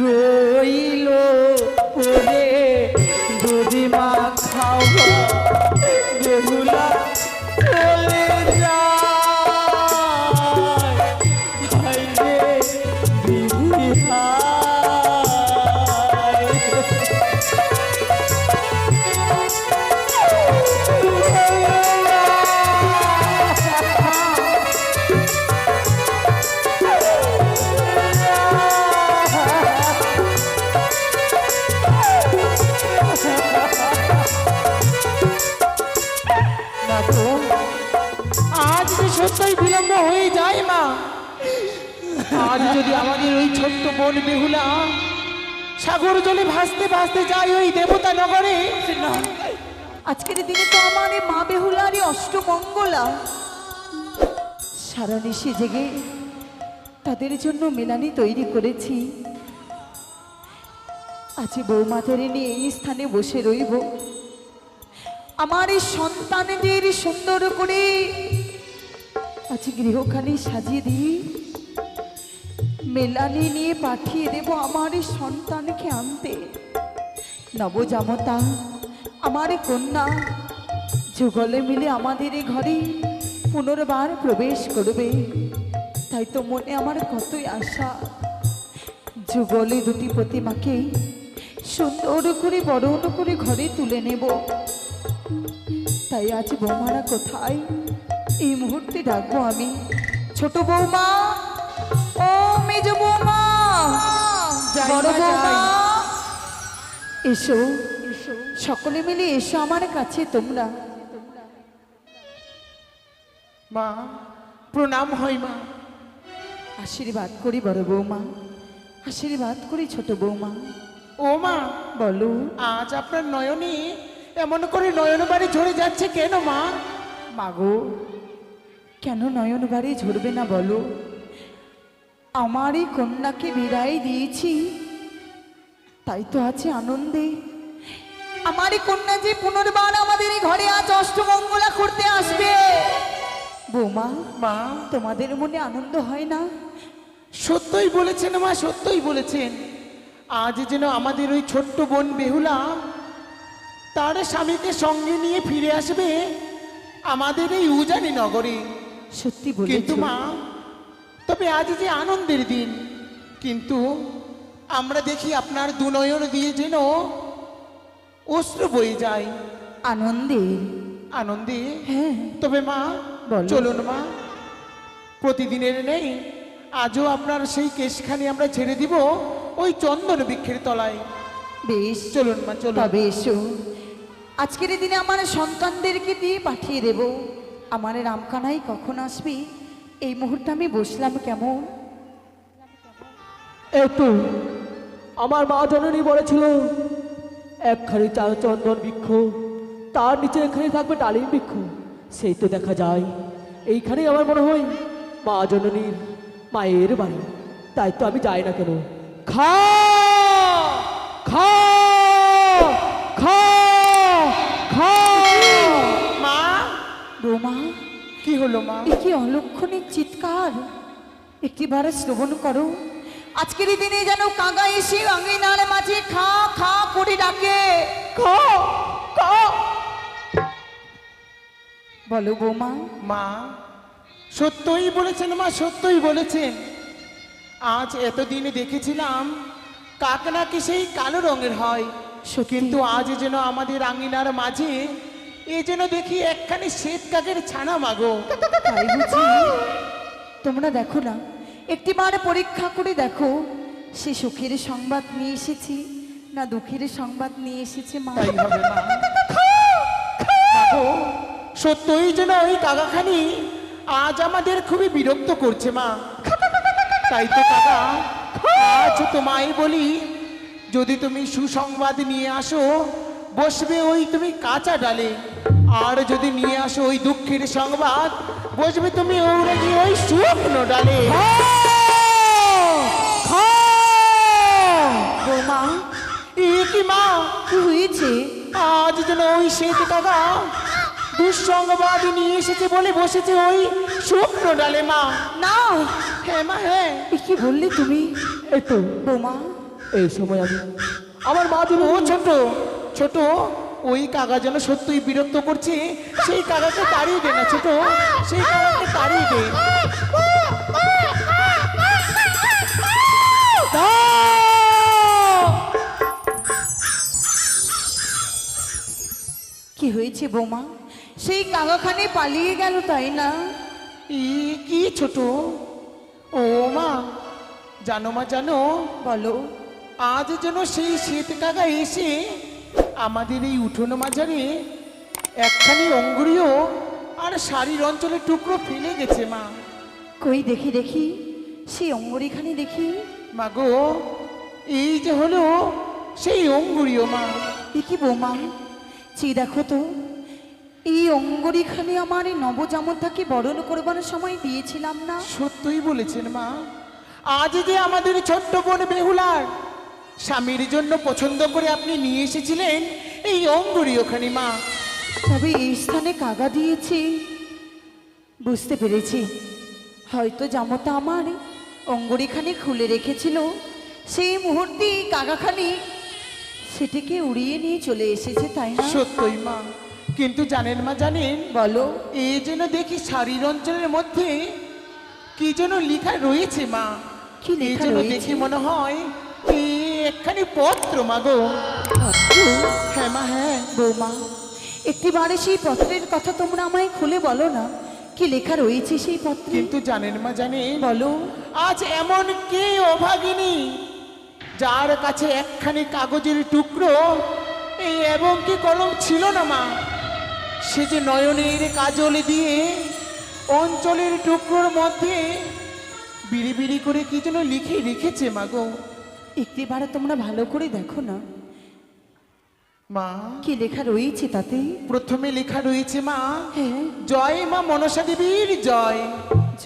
রইল পরে যদি মা খাওয়া বেহুলা চলে যায় হায় রে বিধি হায়। আজ যে সত্যই বিলম্ব হয়ে যায় মা, আজ যদি আমাদের ওই ছোট্ট বোন বেহুলা সাগর জলে ভাসতে ভাসতে যায় ওই দেবতা নগরে, না, আজকের দিনে তো আমার এই মা বেহুলারই অষ্টমঙ্গলা। সারা নিশি জেগে তাদের জন্য মেলানি তৈরি করেছি। আজ বৌমাদের নিয়ে এই স্থানে বসে রইব। আমার এই সন্তানদের সুন্দর করে আজ গৃহখানি সাজিয়ে দিই, মেলানি নিয়ে পাঠিয়ে দেব আমার এই সন্তানকে আনতে। নবজামতা আমার কন্যা যুগলে মিলে আমাদের এই ঘরে পুনর্বার প্রবেশ করবে। তাই তো মনে আমার কতই আশা, যুগলে দুটি প্রতিমাকে সুন্দর করে বরণ করে ঘরে তুলে নেব। তাই আজ বৌমারা কোথায়, এই মুহূর্তে ডাকবো আমি। ছোট বৌমা, ও মেজ বৌমা, বড় বৌমা, এসো এসো, সকলে মিলে এসো আমার কাছে তোমরা। মা প্রণাম হয় মা। আশীর্বাদ করি বড় বৌমা, আশীর্বাদ করি ছোট বৌমা। ও মা, বলো আজ আপনার নয়নে এমন করে নয়ন বাড়ি ঝরে যাচ্ছে কেন মা? মাগো, কেন নয়ন বাড়ি ঝরবে না বলো? আমারই কন্যাকে বিদায় দিয়েছি, তাই তো আছে আনন্দে। আমারই কন্যা যে পুনর্বার আমাদের এই ঘরে আজ অষ্টমঙ্গলা করতে আসবে। বৌমা, মা তোমাদের মনে আনন্দ হয় না? সত্যই বলেছেন মা, সত্যই বলেছেন। আজ যেন আমাদের ওই ছোট্ট বোন বেহুলা তার স্বামীকে সঙ্গে নিয়ে ফিরে আসবে আমাদের এই উজানি নগরে। সত্যি কিন্তু বলেছো মা, তবে আজ যে আনন্দের দিন, কিন্তু আমরা দেখি আপনার দুনয়ন দিয়ে যেন অশ্রু বয়ে যায় আনন্দে। আনন্দে। হ্যাঁ, তবে মা বলো। চলুন মা, প্রতিদিনের নেই আজও আপনার সেই কেশখানি আমরা ছেড়ে দিব ওই চন্দন বৃক্ষের তলায়। বেশ, চলুন মা চলুন। তবে এসো, আজকের এই দিনে আমার সন্তানদেরকে দিয়ে পাঠিয়ে দেব। আমার রামকানাই কখন আসবে এই মুহূর্তে আমি বসলাম কেমন। একটু আমার মা জননী বলেছিল একখানি চার চন্দন বৃক্ষ, তার নিচে এখানে থাকবে ডালিম বৃক্ষ। সেই তো দেখা যায় এইখানেই আমার মনে হয় মা জননীর মায়ের বাড়ি। তাই তো আমি যাই না কেন। খা খা খা খা। মা, বৌমা, কি হলো মা? এ কি অলক্ষণের চিৎকার, একটিবার শ্রবণ করো। আজকের এই দিনে যেন কাঙা এসে আঙিনার মাঝে খা খা করে ডাকে। খা খা। বলো বৌমা। মা সত্যই বলেছেন মা, সত্যই বলেছেন। আজ এতদিনে দেখেছিলাম কাক নাকি সেই কালো রঙের হয়, সত্যি। কিন্তু আজ যেন আমাদের আঙিনার মাঝে এ যেন দেখি একখানি শ্বেত কাকের ছানা মাগো। তাই বুঝি? তোমরা দেখো না, একটিবার পরীক্ষা করে দেখো, সে সুখের সংবাদ নিয়ে এসেছি না দুঃখের সংবাদ নিয়ে এসেছে মা। তাই হবে মা। মাগো, সত্যই যেন ওই কাকাখানি আজ আমাদের খুবই বিরক্ত করছে মা। তাই তো কাকা, আজ তোমায় বলি, যদি তুমি সুসংবাদ নিয়ে আসো বসবে ওই তুমি কাঁচা ডালে, আর যদি নিয়ে আসো ওই দুঃখের সংবাদ বসবে তুমি ওরে গিয়ে ওই শুকনো ডালে। বৌমা, এ কি মা, কি হয়েছে? আজ যেন ওই শ্বেত কাকা দুঃসংবাদ নিয়ে এসেছে বলে বসেছে ওই শুকনো ডালে মা। না, হ্যাঁ মা হ্যাঁ। এ কি বললে তুমি এই তো বৌমা? এই সময় আমি আমার মা ও জননী ছোট ছোট, ওই কাকা যেন সত্যই বিরক্ত করছে, সেই কাকাকে তাড়িয়ে দে না ছোট, সেই কাকাকে তাড়িয়ে দে। কি হয়েছে বৌমা? সেই কাকাখানে পালিয়ে গেল তাই না? কি ছোট? ও মা, জানো মা জানো, বলো। আজ যেন সেই শ্বেত কাকা এসে আমাদের এই উঠোন মাঝারে একখানি অঙ্গুরীয় আর শাড়ির অঞ্চলের টুকরো ফেলে গেছে মা। কই দেখি দেখি, সেই অঙ্গরিখানে দেখি। মা গো, এই যে হলো সেই অঙ্গুরীয় মা। এ কি বৌমা, চেয়ে দেখো তো, এই অঙ্গরিখানে আমার এই নবজামতাকে বরণ করবার সময় দিয়েছিলাম না? সত্যই বলেছেন মা, আজ যে আমাদের ছোট্ট বোন বেহুলার স্বামীর জন্য পছন্দ করে আপনি নিয়ে এসেছিলেন এই অঙ্গুরীয়খানি মা। তবে এই স্থানে কাগা দিয়েছি, বুঝতে পেরেছি। হয়তো জামতা আমার অঙ্গরিখানি খুলে রেখেছিল, সেই মুহূর্তে কাগাখানি সেটিকে উড়িয়ে নিয়ে চলে এসেছে তাই না? সত্যই মা, কিন্তু জানেন মা জানেন, বলো। এই যেন দেখি শাড়ির অঞ্চলের মধ্যে কি যেন লেখা রয়েছে মা। কি এই লেখা যেন রয়েছে? দেখি মনে হয় এই একখানি পত্র মা গো। পত্র? হ্যাঁ মা হ্যাঁ। বৌমা, একটিবারে সেই পত্রের কথা তোমরা আমায় খুলে বলো না, কি লেখা রয়েছে সেই পত্রে? কিন্তু জানেন মা জানেন, বলো। আজ এমন কে অভাগিনী যার কাছে একখানি কাগজের টুকরো এই এবং কি কলম ছিল না মা, সে যে নয়নের কাজল দিয়ে অঞ্চলের টুকরোর মধ্যে বিড়ি বিড়ি করে কি যেন লিখে রেখেছে মা গো। একটিবারে তোমরা ভালো করে দেখো না, মা কি লেখা রয়েছে তাতে? প্রথমে লেখা রয়েছে মা, হ্যাঁ। জয় মা মনসা দেবীর জয়।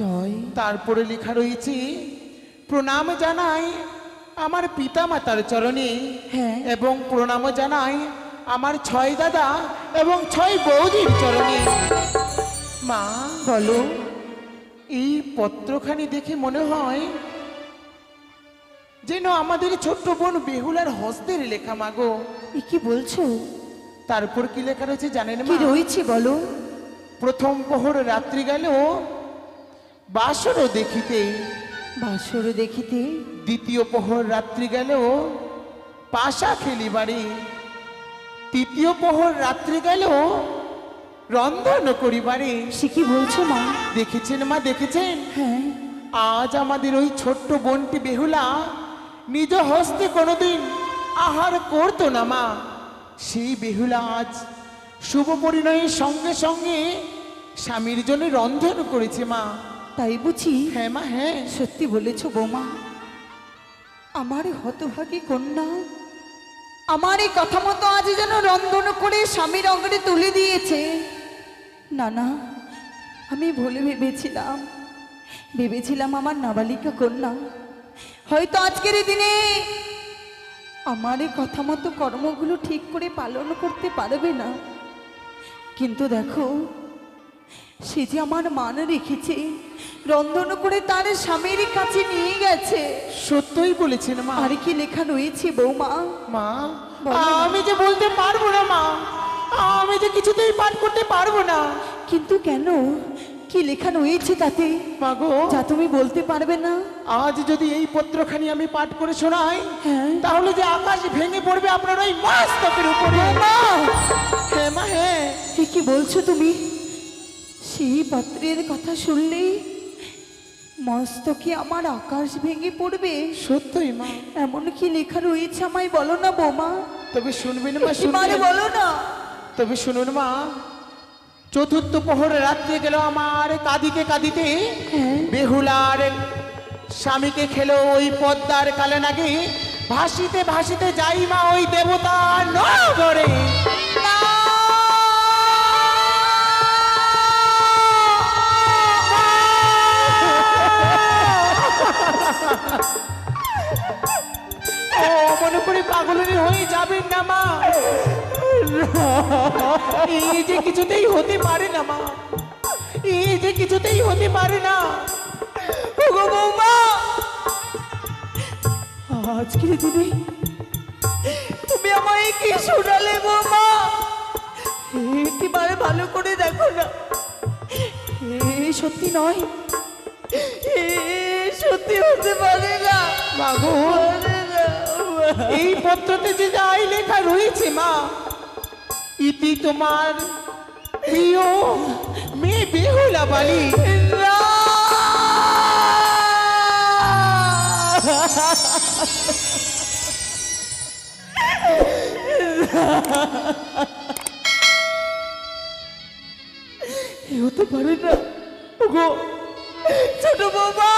জয়। তারপরে লেখা রয়েছে, প্রণাম জানাই আমার পিতা মাতার চরণে, হ্যাঁ। এবং প্রণাম জানাই আমার 6 দাদা এবং 6 বৌদির চরণে। মা বলো। এই পত্রখানি দেখে মনে হয় যেন আমাদের ছোট্ট বোন বেহুলার হস্তের লেখা মা গো। এ কি বলছো? তারপর কি লেখা রয়েছে জানেন কি মা? রয়েছে বলো। প্রথম প্রহর রাত্রি গেল বাসরও দেখিতে, বাসর দেখিতে। দ্বিতীয় প্রহর রাত্রি গেল পাশা খেলিবারে, তৃতীয় প্রহর রাত্রি গেল রন্ধন করিবারে। সে কি বলছো মা? দেখেছেন মা দেখেছেন, হ্যাঁ। আজ আমাদের ওই ছোট্ট বোনটি বেহুলা নিজ হস্তে কোনোদিন আহার করতো না মা, সেই বেহুলা আজ শুভ পরিণয়ের সঙ্গে সঙ্গে স্বামীর জন্য রন্ধন করেছে মা। তাই বুঝি? হ্যাঁ মা হ্যাঁ। সত্যি বলেছ বৌমা। আমার এই হতভাগী কন্যা আমার এই কথা মতো আজ যেন রন্ধন করে স্বামীর অঙ্গনে তুলে দিয়েছে। না না, আমি ভুলে ভেবেছিলাম আমার নাবালিকা কন্যা হয়তো আজকের এই দিনে আমার এই কথা মতো কর্মগুলো ঠিক করে পালন করতে পারবে না। কিন্তু দেখো, সে যে আমার মান রেখেছে, রন্ধন করে তার স্বামীর কাছে নিয়ে গেছে। সত্যই বলেছেন মা। আর কি লেখা রয়েছে বৌমা? মা বলো না। আমি যে বলতে পারবো না মা, আমি যে কিছুতেই পাঠ করতে পারবো না। কিন্তু কেন? কি লেখা রয়েছে তাতে মা গো, যা তুমি বলতে পারবে না? আজ যদি এই পত্রখানি আমি পাঠ করে শোনাই, হ্যাঁ। তাহলে যে আকাশ ভেঙে পড়বে আপনার ওই মস্তকের উপরে। মা! হ্যাঁ মা হ্যাঁ। এ কি বলছো তুমি? সেই পত্রের কথা শুনলেই মস্তকে আমার আকাশ ভেঙে পড়বে? সত্যই মা। এমন কি লেখা রয়েছে আমায় বলো না বৌমা। তবে শুনবেন মা এবারে শুনবেন, বলো না। তবে শুনুন মা। চতুর্থ প্রহরে রাত্রে গেল আমার কাঁদিতে কাঁদিতে, হ্যাঁ। বেহুলার স্বামীকে খেলো ওই পদ্মার কালে নাকি, ভাসিতে ভাসিতে যাই মা ওই দেবতা নগরে। ও মনে করে পাগলের হয়ে যাবেন না মা, এই যে কিছুতেই হতে পারে না মা, এই যে কিছুতেই হতে পারে না। ওগো বৌমা, আজকের দিনে তুমি আমায় কি শোনালে বৌমা? একেবারে ভালো করে দেখো না, এ সত্যি নয়, এ সত্যি হতে পারে না। মাগো, এই পত্রতে যে যাই লেখা রয়েছে মা, ইতি তোমার প্রিয় মেয়ে বেহুলা বালি। না! এ হতে পারে না। ওগো ছোট বৌমা,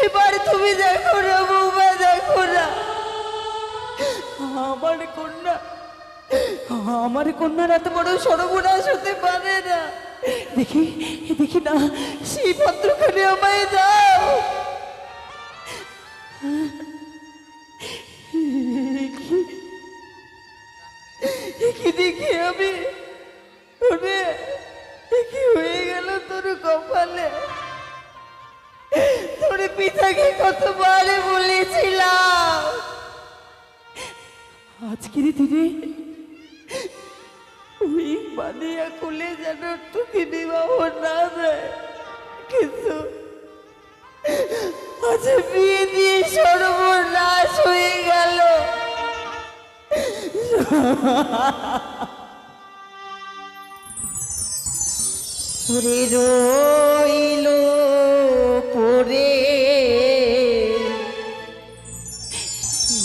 এবারে তুমি দেখো না বৌমা, দেখো না, আমার কন্যার এত বড় সর্বনাশ হতে পারে না। দেখি দেখি না, সেই পত্রখানি আমায় দাও। দেখি দেখি আমি, ওরে কি হয়ে গেল তোর কপালে? তোর পিতাকে কতবারে বলেছিলাম আজকের দিনে ওই বানিয়া খুলে যেন তোকে বিবাহ না দেয়, কিন্তু আজ বিয়ে দিয়ে সর্বনাশ হয়ে গেল। ওরে রইল পরে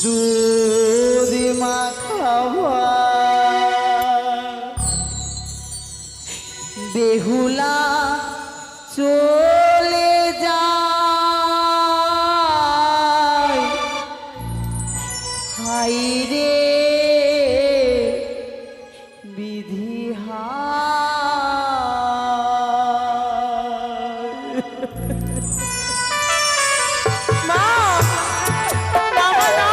দুধ মাখাবা, বেহুলা চলে যায়, হাই রে বিধি মা, বাবা না,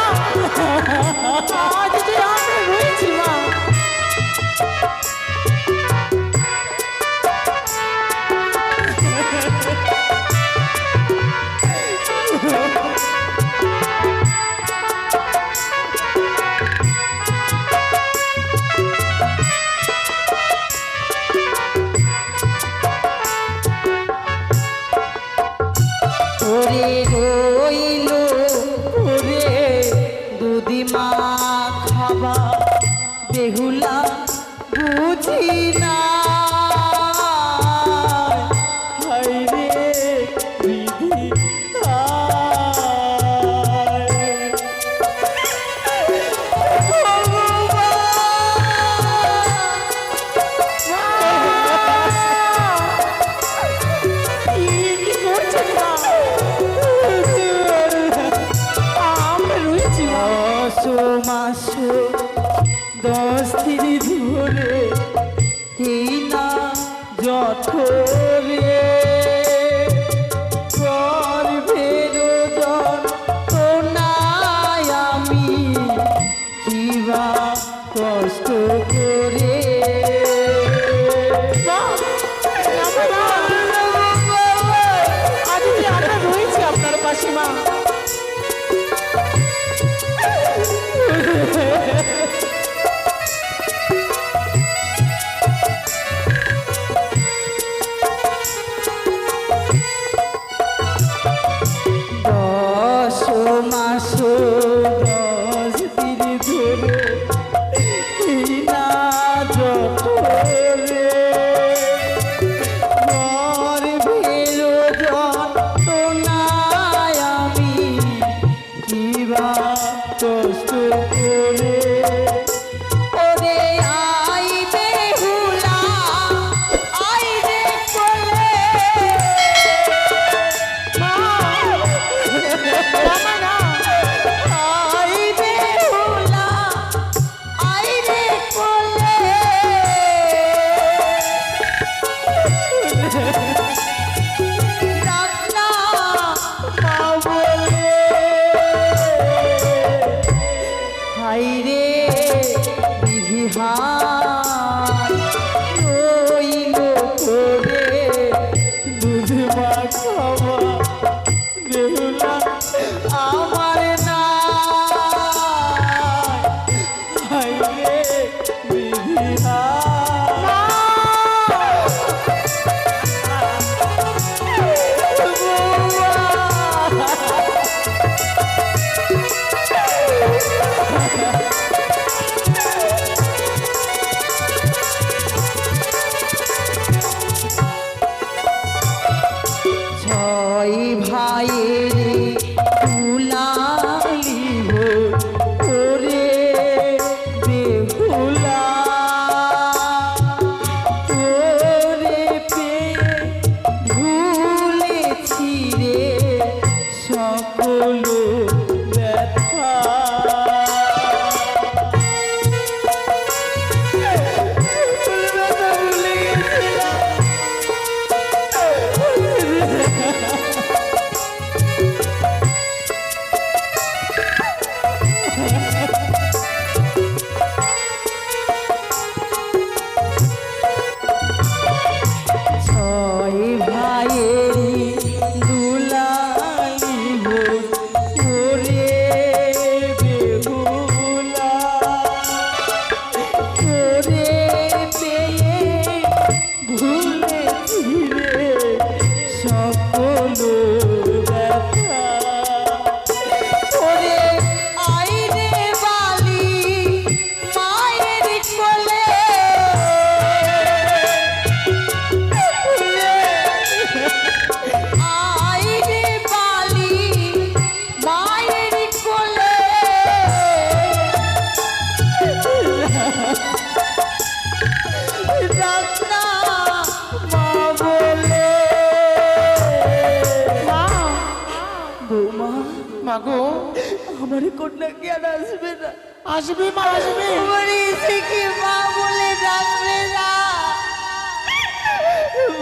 আজ যে আমরা রয়েছি মা। ওরে রইল ওরে দুদিমা খাবা, বেহুলা বুঝি না, হায় রে বিধি কি করছেন মা? আমরা রয়েছি মা। মাস 10 দিন ধরে এই না জঠরে গর্ভের যন্ত্রণায় আমি কিবা কষ্ট করে মা, আজ যে আমরা রয়েছি আপনার পাশে মা। মাস 10 দিন ধরে এই না জঠরে গর্ভের যন্ত্রণায় আমি কিবা কষ্ট করে। ওরে আই বেহুলা, আই রে কোলে, মা, বাবা না, মাগো, আমার কন্যাকে আর আসবে না, আসবে মা, আসবে। আমার এসে কি মা বলে ডাকবে না?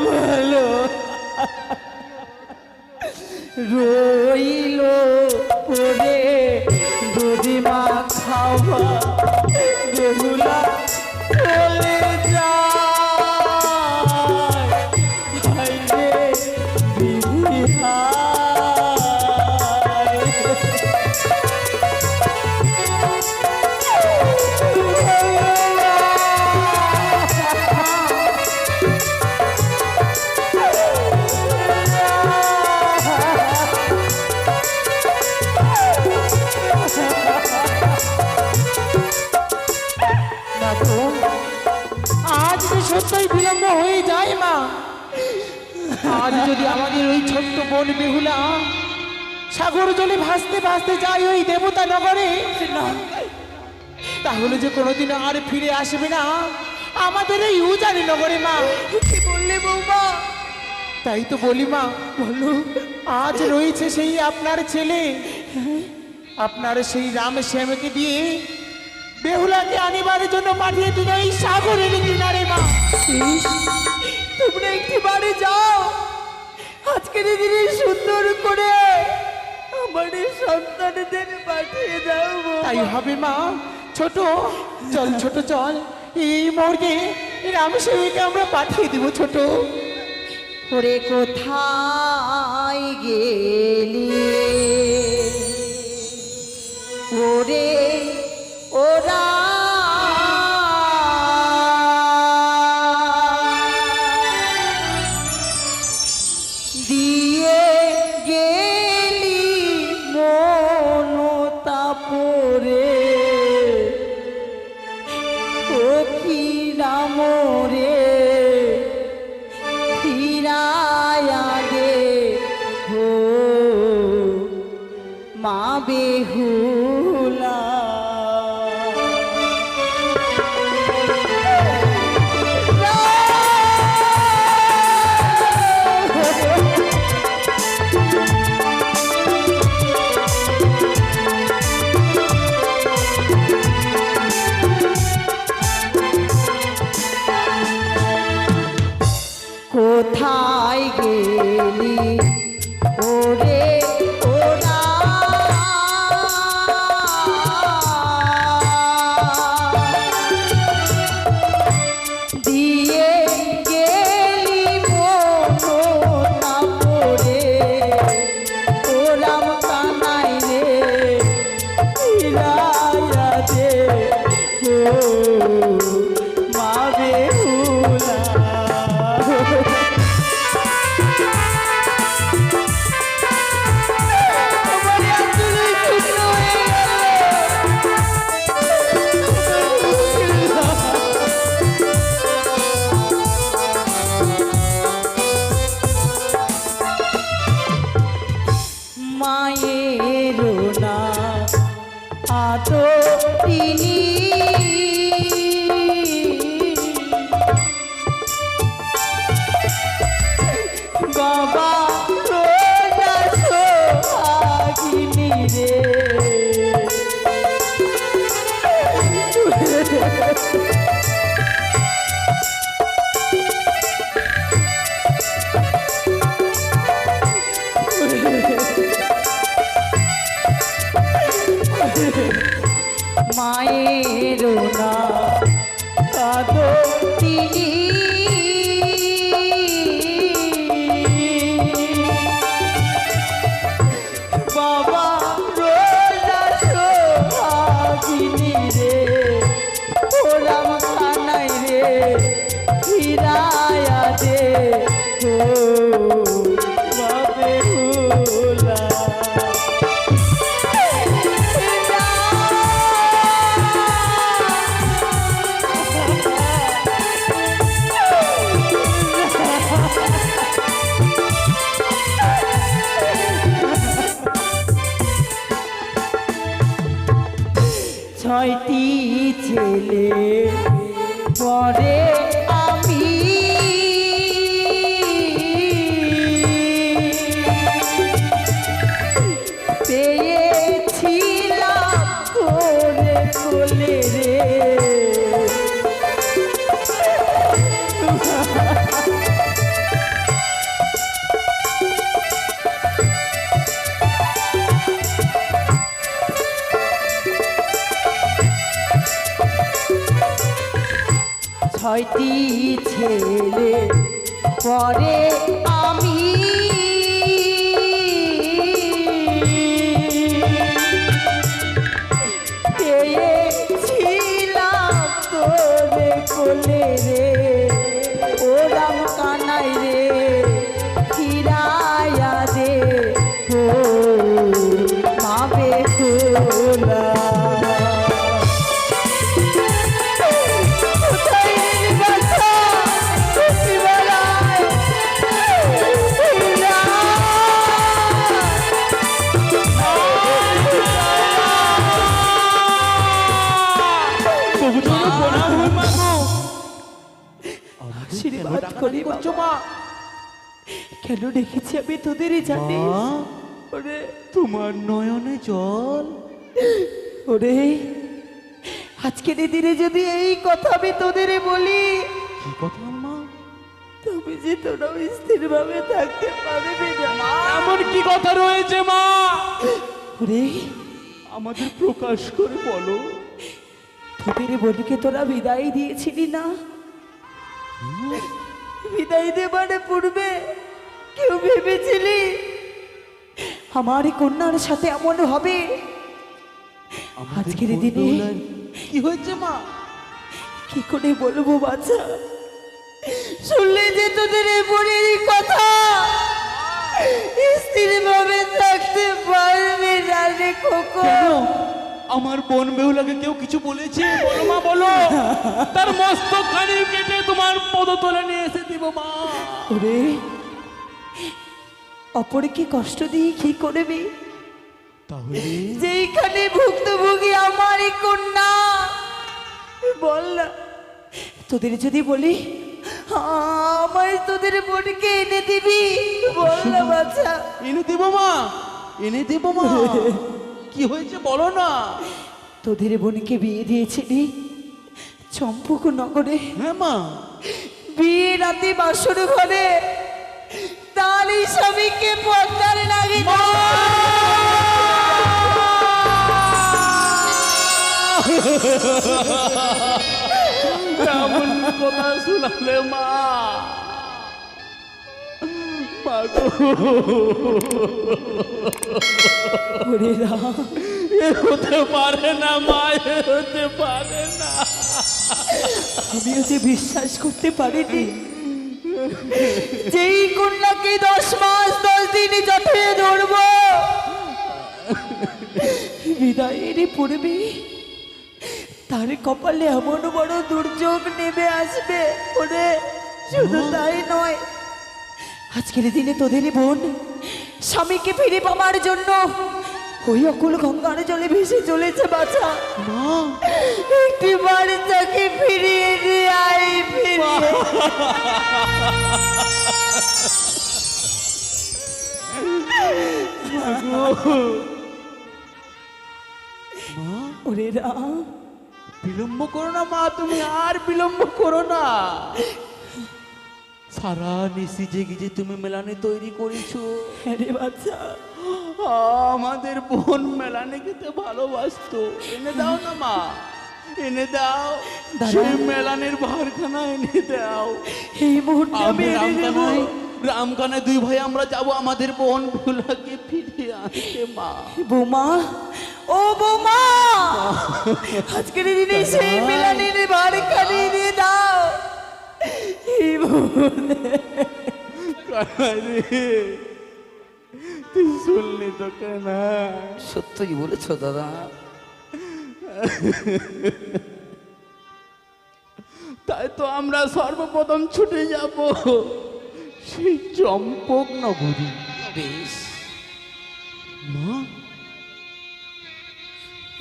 ভালো রইল পরে যদি মা খাওয়া বেহুলা চলে যায়, হায় রে বিধি হায়। মাগো, আজ যে সত্যই বিলম্ব হয়ে যায় মা, আজ যদি আমাদের ওই ছোট্ট বোন বেহুলা সাগর জলে ভাসতে ভাসতে যায় ওই দেবতা নগরে, তাহলে যে কোনোদিন আর ফিরে আসবে না আমাদের এই উজানি নগরে মা। কি বললে বৌমা? তাই তো বলি মা, বলো। আজ রয়েছে সেই আপনার ছেলে, আপনার সেই রাম শ্যামকে দিয়ে বেহুলাকে আনিবার জন্য পাঠিয়ে দিন ওই সাগরের কিনারে মা। ইস, তোমরা একটি বাড়ি যাও, আজকের এই দিনে সুন্দর করে আমার এই সন্তানদের পাঠিয়ে দাও বৌমা। তাই হবে মা। ছোট চল, ছোট চল, এই মুহূর্তে রাম শ্যামকে আমরা পাঠিয়ে দিব। ছোট, ওরে কোথায় গেলি ওরে ওরা, দিয়ে গেলি মনতা পরে ও কি রাম রে ফিরায়া দে হো মা বেহুলা। কোথায় গেলি ওরে ওরা, দিয়ে গেলি মনতা পরে ও রাম কানাই রে ফিরায়া দে ও মা বেহুলা। মায়ের না আতো তিনি বাবা রোজা সোহাগিনী রে, মায়ের না কাদো তিনি বাবা রোজা সোহাগিনী রে ও রাম কানাই রে ফিরায়া দে ও মা বেহুলা। ছয়টি ছেলে পরে আমি পেয়ে ছয়টি ছেলে পরে আমি পেয়েছিলাম তোরে কোলে রে, ও রাম কানাই রে, ফিরাইয়া দে ও মাবে তোলা। আশীর্বাদ করি বাবা। কেন রেখেছি আমি তোদেরই জানি। ওরে তোমার নয়নে জল। ওরে আজকের দিনে যদি এই কথা আমি তোদের বলি, কি কথা মা? তবে যে তোরা স্থির ভাবে থাকতে পারবি না। এমন কি কথা রয়েছে মা? ওরে আমাদের প্রকাশ করে বলো। তোদের বোনকে তোরা বিদায় দিয়েছিলি না? বিদায় দেবার পূর্বে কেউ ভেবেছিলি আমার এই কন্যার সাথে এমন হবে? আজকের দিনে কি হয়েছে মা? কি করে বলবো বাচ্চা? শুনলে যে তোদের এই বোনের কথা স্থির ভাবে থাকতে পারবে না রে খোকো। আমার বোন বেহুলাকে কেউ কিছু বলেছে? বলো মা বলো। তার মস্তক খানি কেটে তোমার পদতলে নিয়ে এসে দিব মা। ওরে অপরকে কষ্ট দিয়ে কি করবি? তাহলে যেইখানে ভুক্তভোগী আমার এই কন্যা, বল না তোদের যদি বলি আমার তোদের বোনকে এনে দিবি, বল না বাচ্চা। এনে দেব মা, এনে দেব মা। কি হয়েছে বলো না। তোদের বোনকে বিয়ে দিয়েছিলি চম্পক নগরে। হ্যাঁ মা। বিয়ে রাতে বাসর ঘরে তারই স্বামীকে পর্দার লাগে এমন কথা শুনালে মা। ওরে রাম, এ হতে পারে না মা, এ হতে পারে না। আমিও যে বিশ্বাস করতে পারিনি যেই কন্যাকে 10 মাস 10 দিন যত্নে ধরব বিদায়ের পূর্বে তার কপালে এমন বড় দুর্যোগ নেমে আসবে। ওরে শুধু তাই নয়, আজকের দিনে তোদের বোন স্বামীকে ফিরে পাওয়ার জন্য ওই অকুল গঙ্গার জলে ভেসে চলেছে বাছা। একটি বার তাকে ফিরিয়ে দিয়ে আই, ফিরিয়ে। ওরে রাম, বিলম্ব করো না মা, তুমি আর বিলম্ব করো না। সারা নিশি জেগে যে তুমি মেলানে তৈরি করেছো। হ্যাঁ রে বাচ্চা, আমাদের বোন মেলানে খেতে ভালোবাসতো। এনে দাও না মা, এনে দাও। সেই মেলানের ভারখানা এনে দাও। এই মুহূর্তে আমি আমি এনে দেব। রামকানায় 2 ভাই আমরা যাব আমাদের বোন ভোলাকে ফিরিয়ে আনতে মা। বৌমা, ও বৌমা, আজকের দিনে সেই মেলানের ভারখানা দিয়ে দাও। এই কানাই রে, তুই শুনলি তো কানা? সত্যই বলেছো দাদা। তাই তো আমরা সর্বপ্রথম ছুটে যাব সেই চম্পক নগরী। বেশ, মা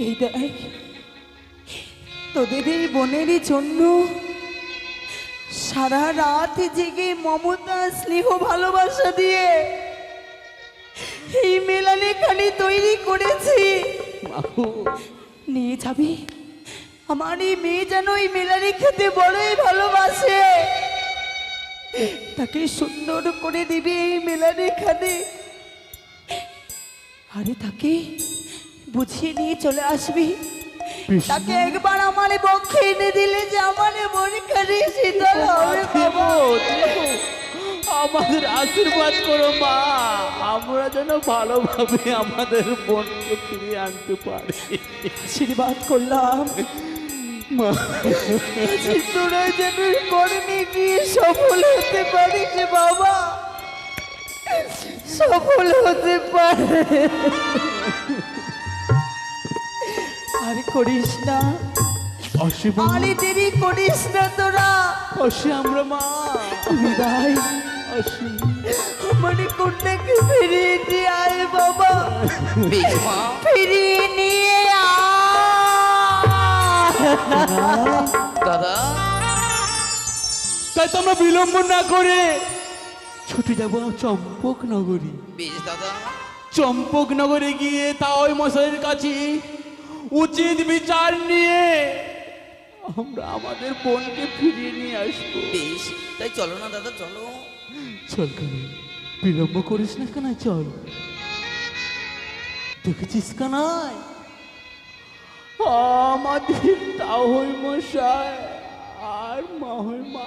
এই দেখ, তোদের এই বোনের জন্য সারা রাত জেগে মমতা স্নেহ ভালোবাসা দিয়ে এই মেলানে খালি তৈরি করেছি। বাবু, নিয়ে যাবি? আমার এই মেয়ে যেন এই মেলানে খেতে বড়ই ভালোবাসে, তাকে সুন্দর করে দিবি এই মেলানে খানে। আরে তাকে বুঝিয়ে নিয়ে চলে আসবি। তাকে একবার আমার আমার পক্ষে এনে দিলে যে আমার পরীক্ষাটি শীতল হবে বাবা। দেবো, আমাদের আশীর্বাদ করো মা, আমরা যেন ভালোভাবে আমাদের বোনকে ফিরিয়ে আনতে পারি। আশীর্বাদ করলাম মা, তোরা যেন কর্মে গিয়ে সফল হতে পারিস বাবা, সফল হতে পারে। আর করিস না, আসি মা, আরে দেরি করিস না তোরা। আসি আমরা মা, বিদায়, আসি। আমার কন্যাকে ফিরিয়ে নিয়ে আয় বাবা, বেশ মা। ফিরিয়ে নিয়ে আয়। দাদা তাই তো আমরা বিলম্ব না করে ছুটে যাব চম্পক নগরী। বেশ দাদা। চম্পক নগরে গিয়ে তাওই মশাইয়ের কাছে উচিত বিচার নিয়ে আমরা আমাদের বোনকে ফিরিয়ে নিয়ে আসবো। বেশ, তাই চলো না দাদা, চলো। চল কানাই, বিলম্ব করিস না কানাই, চল। দেখেছিস কানাই, আমাদের তাওই মশাই আর মাহই মা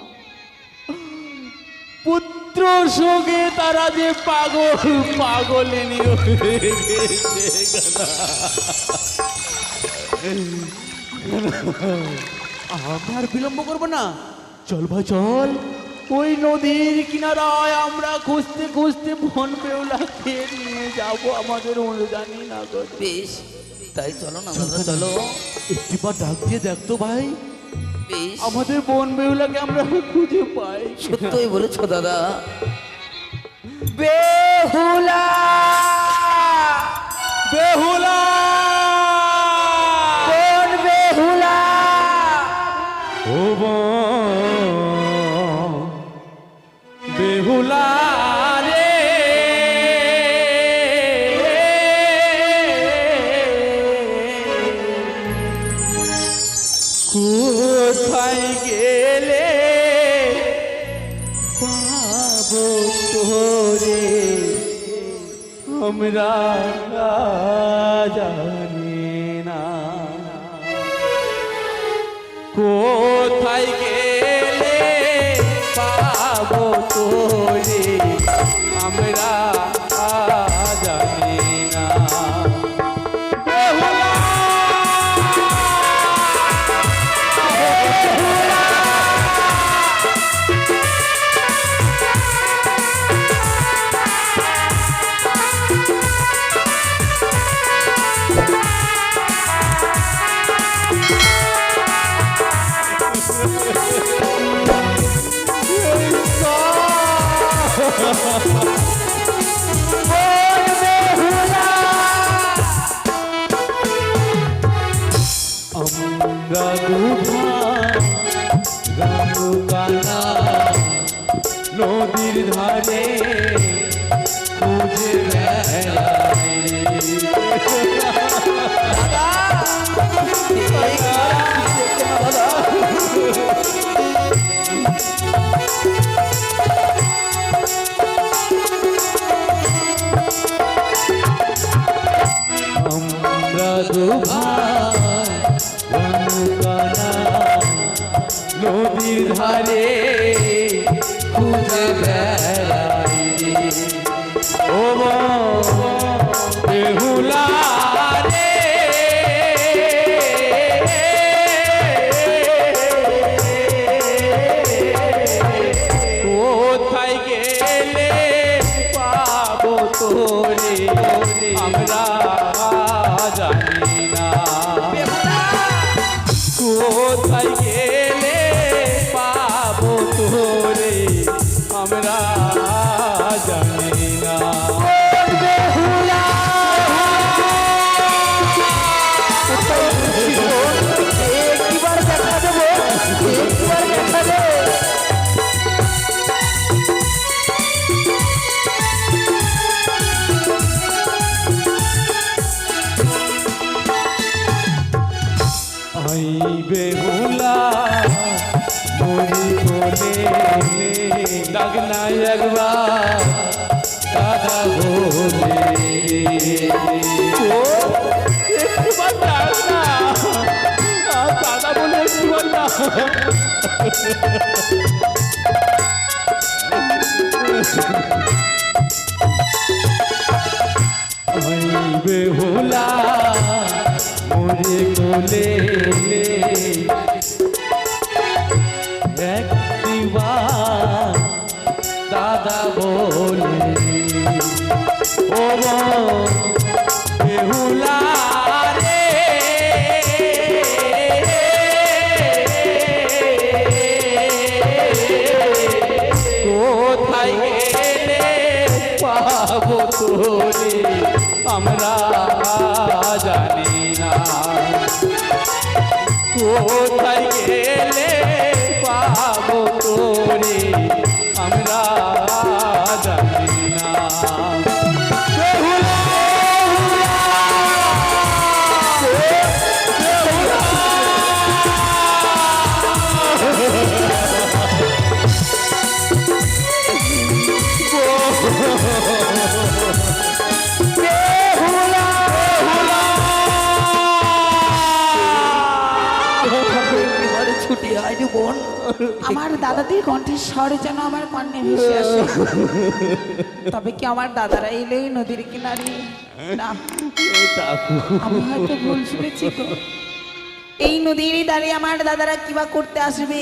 পুত্র শোকে তারা যে পাগল পাগলিনী হয়ে গেছে আমরা আর বিলম্ব করবো না, চল ভাই চল। ওই নদীর কিনারায় আমরা খুঁজতে খুঁজতে বন বেউলাকে নিয়ে যাব আমাদের অনুদানী নগর। বেশ, তাই চলো না দাদা, চলো। একটিবার ডাক দিয়ে দেখতো ভাই, বেশ, আমাদের বন বেউলাকে আমরা খুঁজে পাই। সত্যই বলেছো দাদা। বেহুলা, বেহুলা, কোন বেহুলা? ও বেহুলা রে, কোথায় গেলে পাবো তোরে আমরা জানি না। কোথায় গেলে পাবো তোরে আমরা জানি না। বেহুলা, আমরা কানা নদীর ধারে খুঁজে আমরা নদীর ধারে খুঁজে বেড়াই ও বেহুলা রে, কোথায় গেলে পাবো তোরে আমরা জানি না। কোথায় গেলে পাবো তোরে আমরা জানি না। একবার দেখা দেবো, একবার দেখা দেবো। আই বেহুলা মরি বলে ডাক নাই একবার দাদা বলে, একবার ডাক না, দাদা বলে জীবন না বেহুলা মোরে কোলে একবার দাদা বলে ও বেহুলা রে কোথায় গেলে পাবো তোরে আমরা জানি না কোথায় গেলে পাবো তোরে আমরা জানি না বেহুলা, এবারে ছুটি হয় রে বোন। আমার দাদাদের কণ্ঠস্বর যেন আমার কর্ণে ভেসে আসে। তবে কি আমার দাদারা এলেই নদীর কিনারে? না, আমি হয়তো ভুল শুনেছি গো। এই নদীর ধারে আমার দাদারা কিবা করতে আসবে,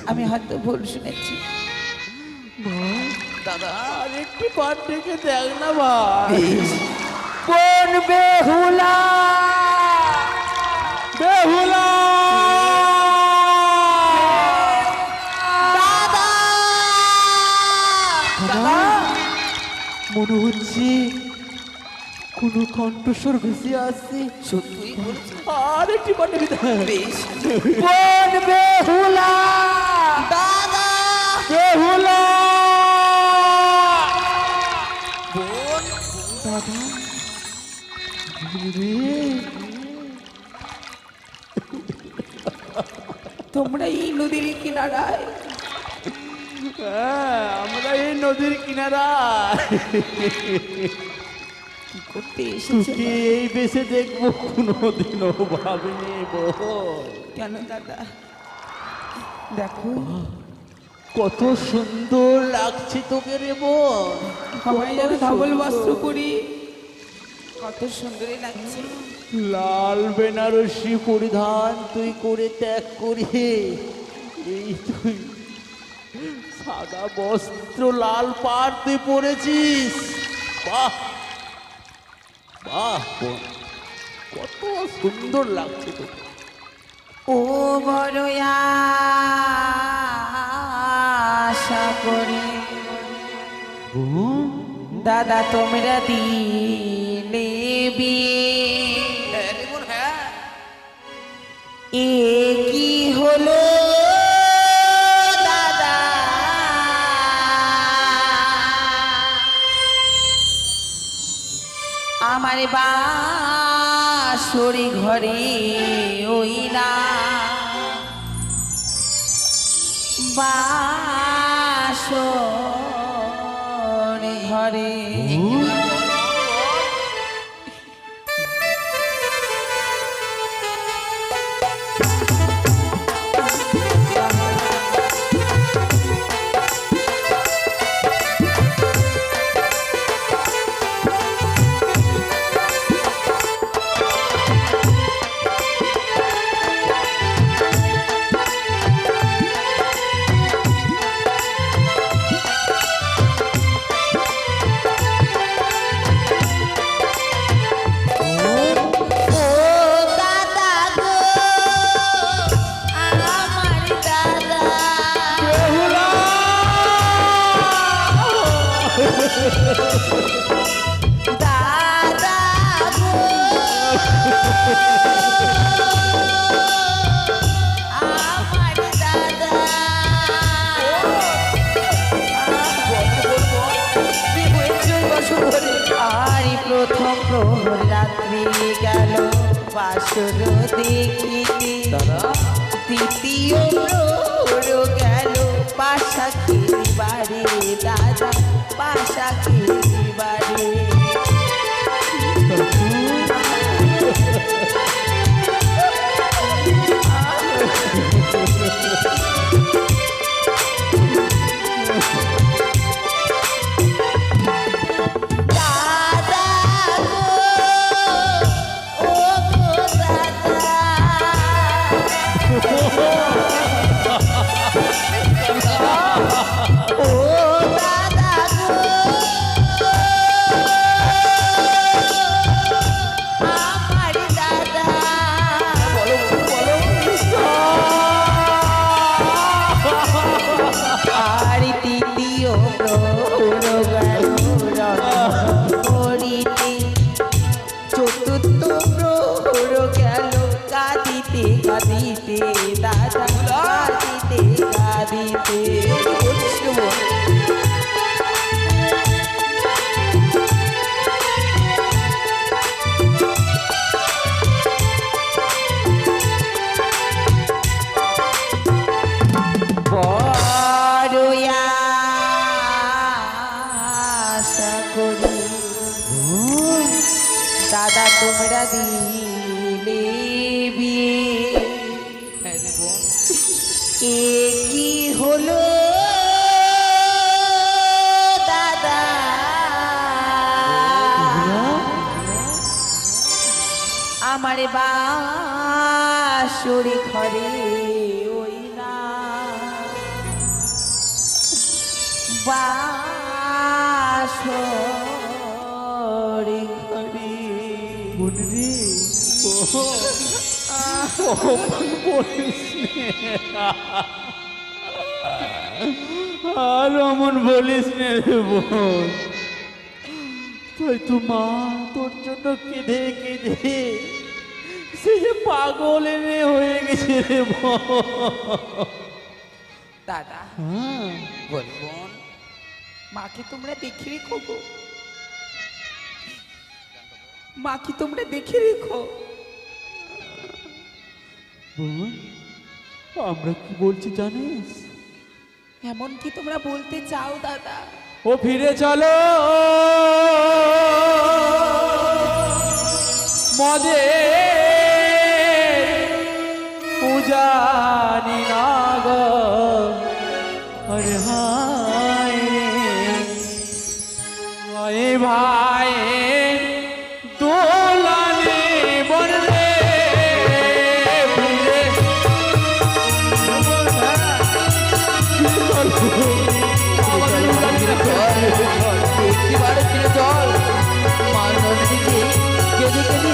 আমি হয়তো ভুল শুনেছি। দাদা আর একটু পাট থেকে দেখ না ভাই কোন বেহুলা বেহুলা মনে হচ্ছে কোনো কণ্ঠস্বর ভেসে আসছে সত্যি বলছিস? আর একটি পাট থেকে দেখ বেশ কোন বেহুলা দাদা বেহুলা বোন তোমরা এই নদীর কিনারায় হ্যাঁ, আমরা এই নদীর কিনারা কি করতে এসেছে? তোকে এই বেশে দেখবো কোনোদিনও ভাবিনি বল কেন দাদা? দেখো কত সুন্দর লাগছে তোকে রে বোন সবাই যেন ধবল বস্ত্র পরি, কত সুন্দরই লাগছে। লাল বেনারসি পরিধান তুই করে ত্যাগ করিয়ে এই তুই সাদা বস্ত্র লাল পাড় তুই পরেছিস বাহ বাহ বোন কত সুন্দর লাগছে তোকে ও বড় আশা করি দাদা তোমরা দিলে বিয়ে, হ্যাঁ রে বোন, হ্যাঁ এ কি হলো দাদা? আমার বাসরি ঘরে ওই না বাসরি ঘরে প্রথম প্রহর রাত্রি গেল বাসর দেখিতে, দ্বিতীয় প্রহর গেল পাশাখির বাড়ি দাদা পাশাখির বাড়ি। কাঁদিতে দাদা কাঁদিতে কাঁদিতে বলিস রে বোন বড় আশা করি দাদা তোমরা দিলে বিয়ে হ্যাঁ রে বোন এ কি হলো দাদা আমার বাসুরি ঘরে ওই না বাসুরি ঘরে বুনরি আর অমন বলিস নে রে বোন তাই তো মা তোর জন্য কেঁদে কেঁদে সে যে পাগল এনে হয়ে গেছে রে বোন দাদা হ্যাঁ বল বোন মাকে তোমরা দেখে রেখো গো মাকে তোমরা দেখে রেখো বোন আমরা কি বলছি জানিস এমন কি তোমরা বলতে চাও দাদা ও ফিরে চলো মদে পূজানি নাগ আরে হায় রে ভাই দোলানে বন রে ফিরে এবারে ফিরে চল মার নদীকে কেঁদে কেঁদে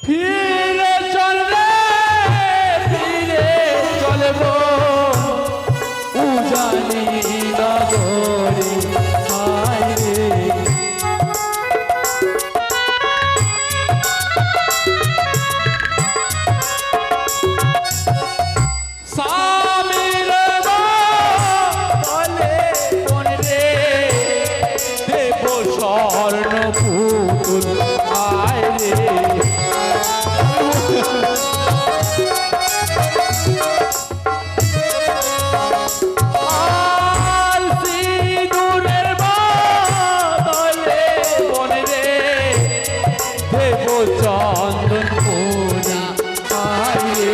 ফিরে চল রে ফিরে চলব উজানি নগরে হায় রে সামির বলে কোন রে দেব স্বর্ণ পুতুল হায় রে আল সিঁদুরের বদলে বনে রে দেব চন্দন কোনা হায় রে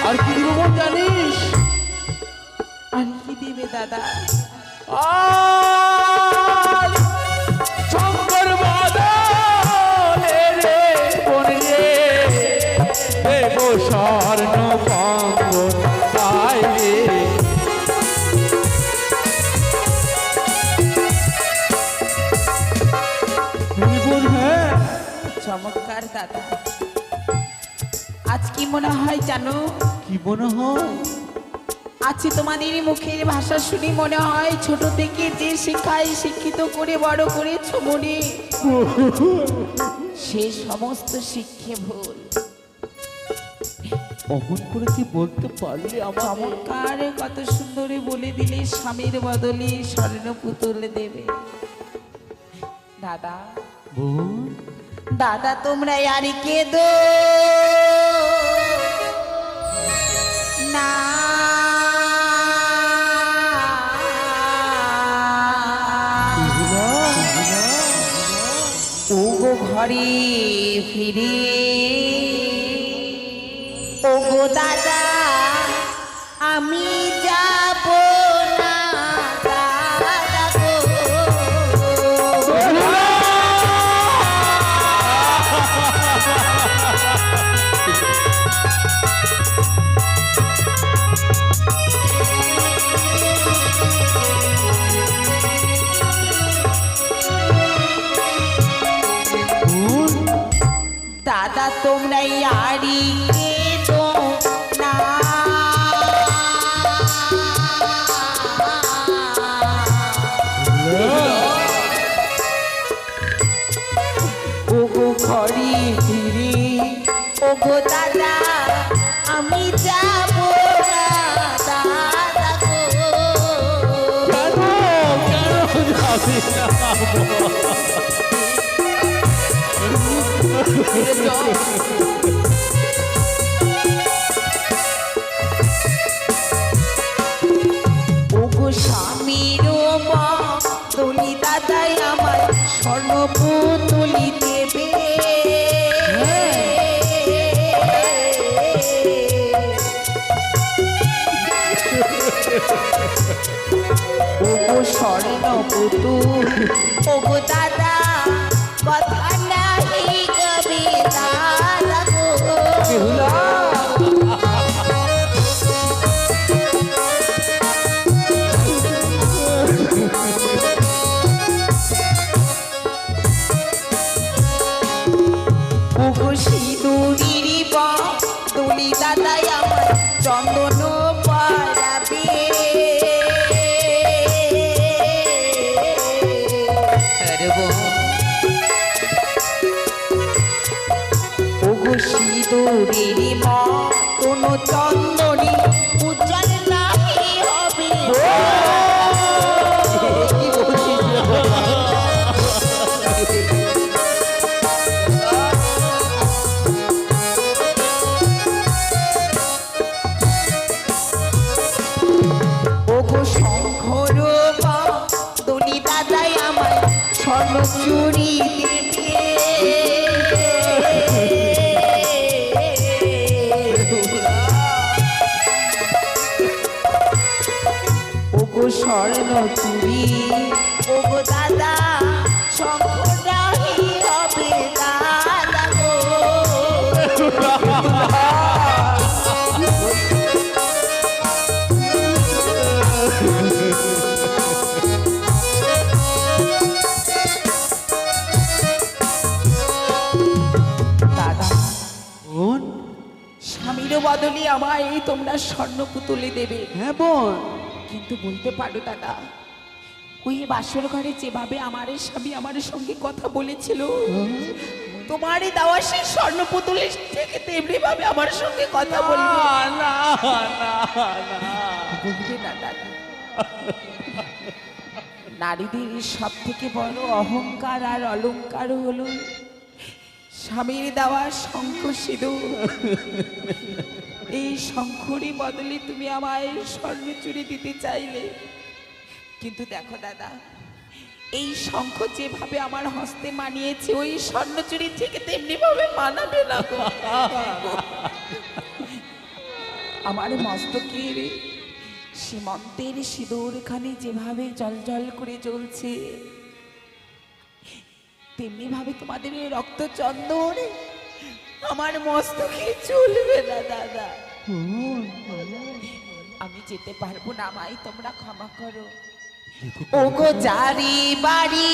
আর কি দিব বোন জানিস আর কি দেবে দাদা আর শঙ্কর বদলে রে বোন রে দেব স্বর্ণ কঙ্গন হায় রে বোন হ্যাঁ চমৎকার দাদা আজ কি মনে হয় জানো কি মনে হয় আজ তোমাদের মুখের ভাষা শুনে মনে হয় ছোট থেকে যে শিক্ষায় শিক্ষিত করে বড় করেছো মনে সে সমস্ত শিক্ষে ভুল অমন করে কি বলতে পারলে আমার চমৎকার কত সুন্দরী বলে দিলে স্বামীর বদলে স্বর্ণ পুতুল দেবে দাদা বোন দাদা তোমরা আর কেঁদো না ওগো ঘরে ফিরে ওগো দাদা আমি যাব না দাদা গো দাদা তোমরা আড়ি কেঁদো না ফিরে চল। ওগো স্বামীর তুলি দাদাই আমার স্বর্ণ পুতুলি দেবে। ওগো স্বর্ণ পুতুল ওগো দাদা কথা নাহি কবি দাদা গো। ওগো সিঁদুরির তুলি দাদাই আমার চন্দন পরাবে। আরে বোন ওগো সিঁদুরির কোনো চন্দনী উজ্জ্বল নাহি হবে। কি বলছিস রে বাবা? ওগো শঙ্কর তুলি দাদাই আমার স্বর্ণ চুরি দেবে। ওগো স্বর্ণ চুরি ওগো দাদা শঙ্কর নাহি হবে দাদা গো। দাদা বোন, স্বামীর বদলে আমায় এই তোমরা স্বর্ণ পুতুলে দেবে, হ্যাঁ বোন, কিন্তু বলতে পারো দাদা ওই বাসর ঘরে যেভাবে আমার স্বামী আমার সঙ্গে কথা বলেছিল তোমারই দেওয়া সেই স্বর্ণ পুতুলের থেকে তেমনি ভাবে আমার সঙ্গে কথা বলবে। না না না, বলবে না দাদা। নারীদের সব থেকে বড় অহংকার আর অলংকার হলো স্বামীর দেওয়া শঙ্খ সিঁদুর। এই শঙ্খরই বদলে তুমি আমায় স্বর্ণ চুরি দিতে চাইলে, কিন্তু দেখো দাদা এই শঙ্খ যেভাবে আমার হস্তে মানিয়েছে ওই স্বর্ণ চুরি থেকে তেমনি ভাবে মানাবে না গো। আমার মস্তকের সীমন্তের সিঁদুরখানি যেভাবে জল করে জ্বলছে তেমনি ভাবে তোমাদের এই রক্ত চন্দন আমার মস্তকে চলবে না দাদা। আমি যেতে পারবো না, আমায় তোমরা ক্ষমা করো। ওগো যারি বাড়ি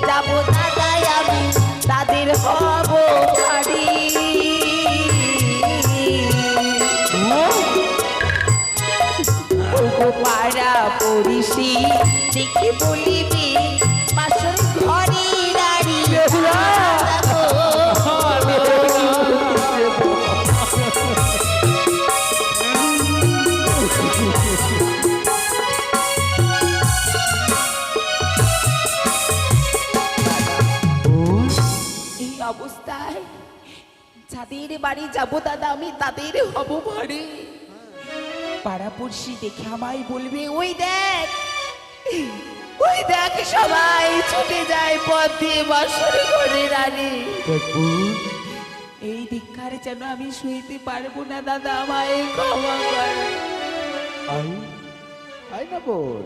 যাবো দাদাই আমি তাদের হব বাড়ি। ওগো পাড়া পড়িসি দেখে বলিবি বাসর ঘরে দাঁড়িয়ে এই অবস্থায় যাদের বাড়ি যাবো দাদা আমি তাদের হব ভারে। পাড়াপড়শি দেখে আমায় বলবে ওই দেখ সবাই ছুটে যায় পথ দিয়ে বাসর ঘরে রানী। এই ধিক্কার যেন আমি সইতে পারবো না দাদা, আমায় ক্ষমা করে। আই না বোন,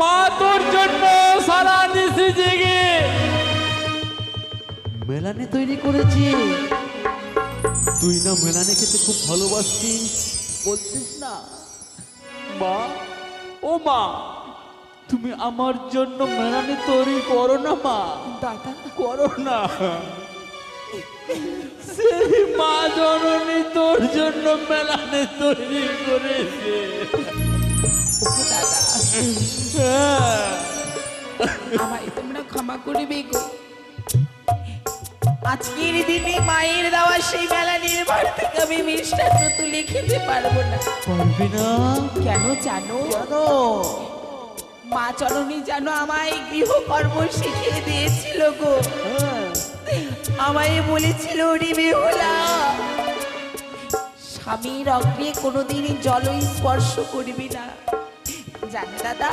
মা তোর জন্য সারা নিশি জেগে মেলানে তৈরি করেছি। তুই না মেলানে খেতে খুব ভালোবাসতিস, বলতিস না মা, ও মা তুমি আমার জন্য মেলানে তৈরি করো না মা, দাদা করো না। সেই মা জননী তোর জন্য মেলানে তৈরি করেছে। ও দাদা আমায় তোমরা ক্ষমা করবে গো। আজকের দিনে মায়ের দেওয়া সেই মেলানির বাড়ি থেকে আমি মিষ্টান্ন তুলে খেতে পারবো না। পারবি না কেন জানো? জানো মা জননী যেন আমায় গৃহকর্ম শিখিয়ে দিয়েছিল গো। হ্যাঁ, আমায় বলেছিল রে বেহুলা, স্বামীর অগ্রে কোনোদিন জল স্পর্শ করবি না। জানো দাদা,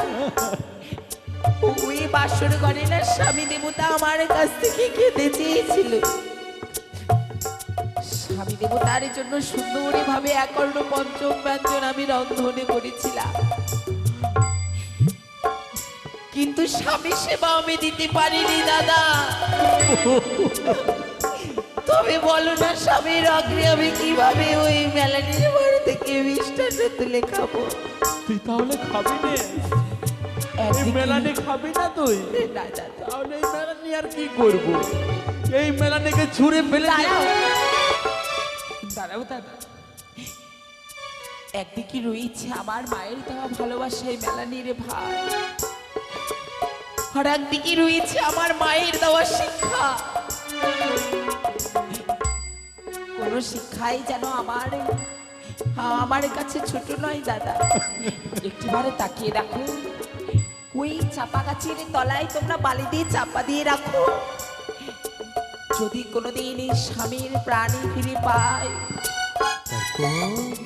ওই বাসর ঘরে না স্বামী দেবতা আমার কাছ থেকে খেতে চেয়েছিল। স্বামী দেবতার জন্য সুন্দরী ভাবে একর্ণ পঞ্চম ব্যঞ্জন আমি রন্ধনে করেছিলাম, কিন্তু স্বামী সেবা আমি দিতে পারিনি দাদা। তবে বলো না, স্বামীর অগ্রে আমি কিভাবে ওই মেলানির বাড়ি থেকে মিষ্টান্ন তুলে খাবো? তুই তাহলে খাবি না? এই একদিকে- মেলানে খাবি না তুই? না দাদা, তাহলে এই মেলানি আর কি করব? এই মেলানিকে ছুঁড়ে ফেলে দে। দাঁড়াও দাঁড়াও দাদা, একদিকে রয়েছে আমার মায়ের দেওয়া ভালোবাসায় মেলানির ভাই, আর একদিকে রয়েছে আমার মায়ের দেওয়া শিক্ষা। কোন শিক্ষাই যেন আমার কাছে ছোট নয় দাদা। একটিবারে তাকিয়ে রাখো, ওই চাপা গাছের তলায় তোমরা বালি দিয়ে চাপা দিয়ে রাখো। যদি কোনোদিন এই স্বামীর প্রাণী ফিরে পায়,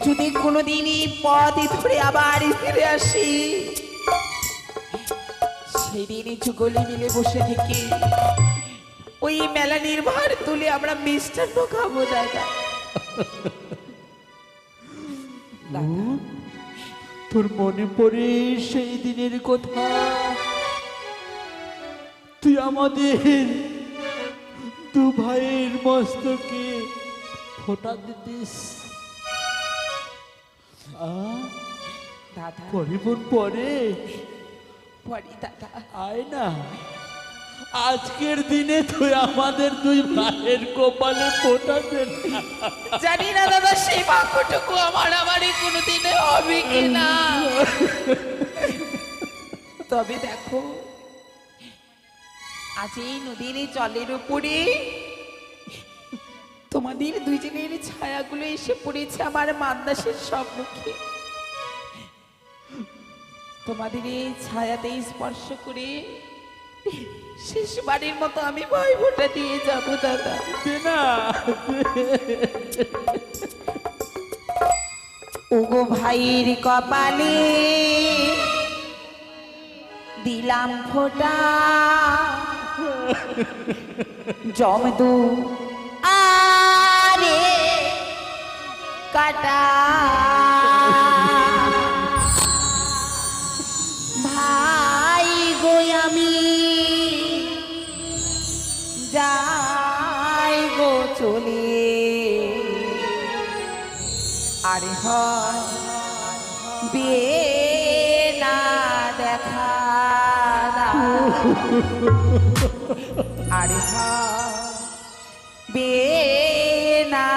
যদি কোনোদিন এই পথে ধরে আবার ফিরে আসি, সেই দিন যুগলে মিলে বসে থেকে ওই মেলানির ভার তুলে আমরা মিষ্টান্ন খাবো দাদা। তোর মনে পড়ে সেই দিনের কথা? তুই আমাদের দু ভাইয়ের মস্তকে ফোঁটা দিতিস। দাদা পরে বোন পরে পরে দাদা, আয় না, আজকের দিনে তুই আমাদের দুই ভাইয়ের কপালে ফোঁটা দে না। জানি না দাদা সেই বাক্যটুকু আমারই কোনোদিনে হবে কিনা। তবে দেখো, আজ এই নদীর এই জলের উপরে তোমাদের দুইজনের ছায়াগুলো এসে পড়েছে আমার মান্দাসের সম্মুখে। তোমাদের এই ছায়াতে স্পর্শ করে শেষবারের মতো আমি ভয় ভোটা দিয়ে যাবো দাদা। দে না, ওগো ভাইয়ের কপালে দিলাম ফোঁটা, জমদু আরে কাটা, ভাই গো আমি যাই গো চলে, আরে হয় বিয়ে না দেখা, আরে হয় বিয়ে না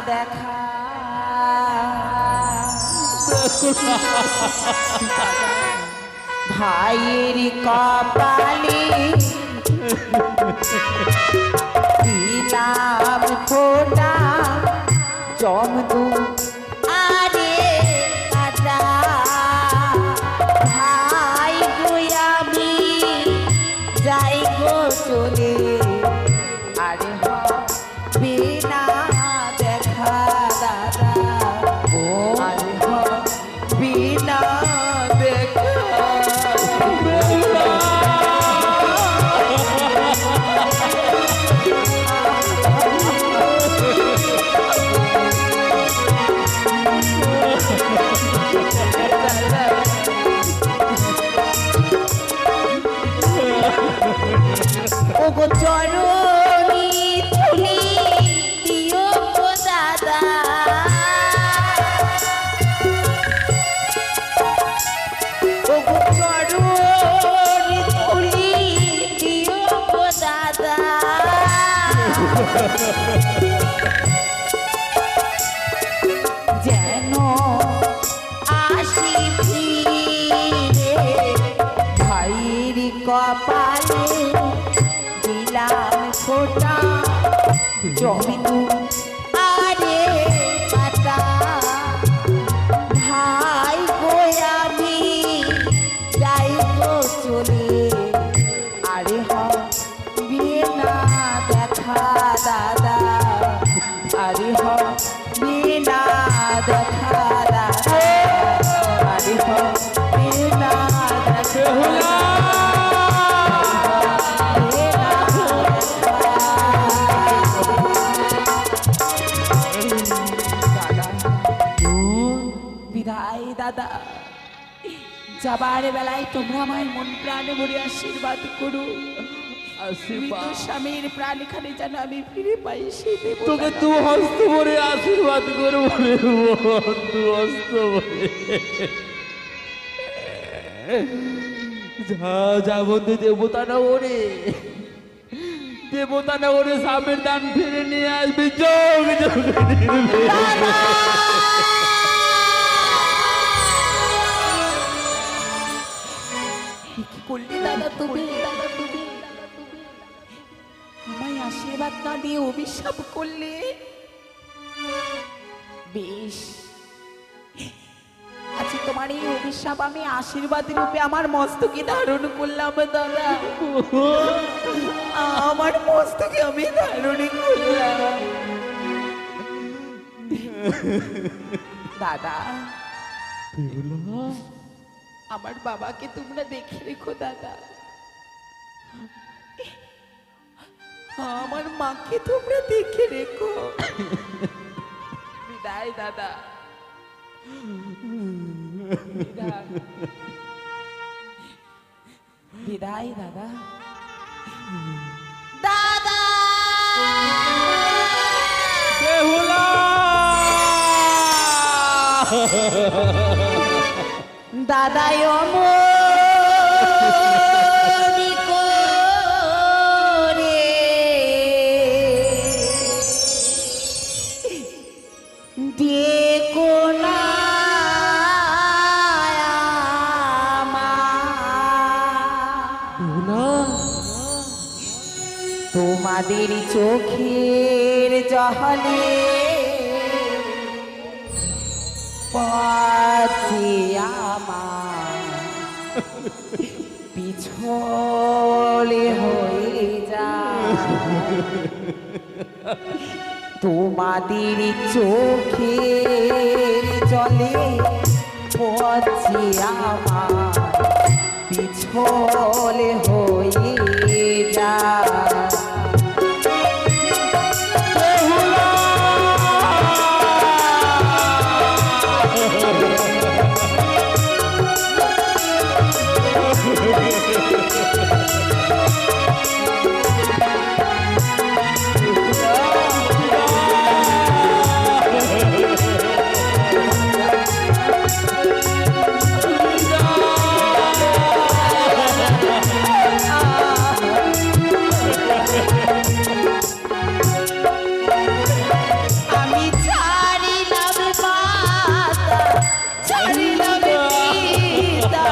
দেখা। ভাইয়ের কপালে দিলাম ফোঁটা, জমদু আরে কাটা, ভাই গো আমি যাই গো চলে, আরে হবে না দেখা দাদা, ও আরে হবে না দেখা। ওগো চরণী তুলি দিও গো দাদা, ওগো চরণী তুলি দিও গো দাদা, যেন আসি ফিরে ভাইয়ের কপালে দিলাম ফোঁটা, জমিনু আরে কাটা, ভাই গো আমি যাই গো যাবার বেলায় তোমরা আমায় মন প্রাণে ভরে আশীর্বাদ করো। আশীর্বাদ মৃত স্বামীর প্রাণ এখানে যেন আমি ফিরে পাই সেই দেব তোকে দাদা। তু হস্ত ভরে আশীর্বাদ করবো রে বোন, তু হস্ত ভরে। যা যা বন্ধু, দেবতা না ওরে, দেবতা না ওরে সাপের দান ফিরে নিয়ে আসবে। যোগ যোগ কি করলি দাদা তুমি? আমায় আশীর্বাদ না দিয়ে অভিশাপ করলে? বেশ, আচ্ছা তোমার এই অভিশাপ আমি আশীর্বাদ রূপে আমার মস্তকে ধারণ করলাম দাদা। আমার মস্তকে আমি ধারণ করলাম দাদা। আমার বাবাকে তোমরা দেখে রেখো দাদা, আমার মাকে তোমরা দেখে রেখো। বিদায় দাদা, বিদায়। বিদায় দাদা। দাদা বেহুলা! দাদাই অমনি করে দেখো না তোমাদের চোখের জহলে পথে আমার পিছলে হয়ে যায়। তোমাদের চোখের জলে পথে আমার পিছলে হয়ে যায়। আমি ছাড়িলাম মাতা, ছাড়িলাম পিতা,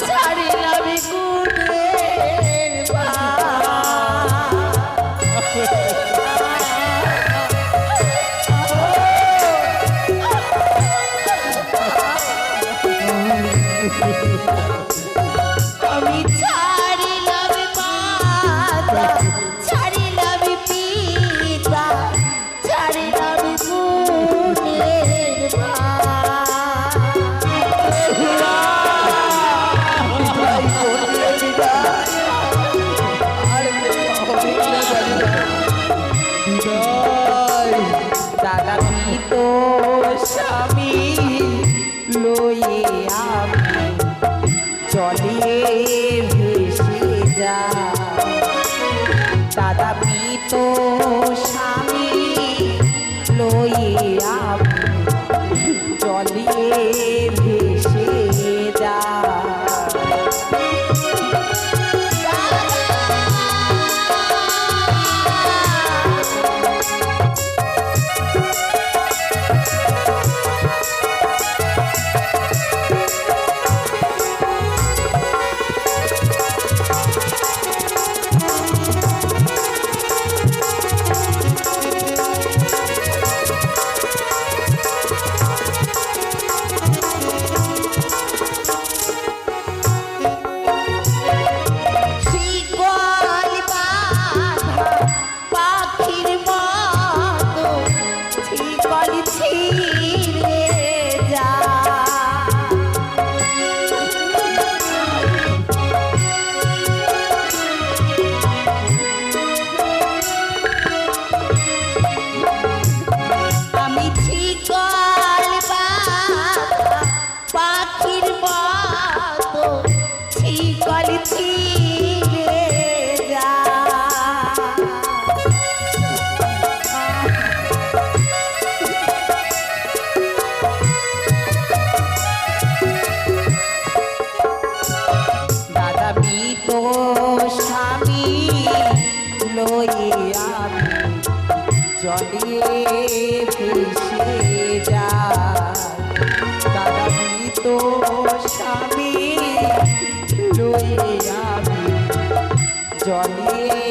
ছাড়িলাম গুণের আমি ছাড়িলাম মাতা, ছাড়িলাম পিতা, ছাড়িলাম গুণের দাদা পিত স্বামী লয়ে আমি চলে ভেসে যা। দাদা পিত স্বামী লয়ে আমি চলে ভেসে যা। জলে ভেসে যায় দাদা মৃত স্বামী লয়ে আমি জলে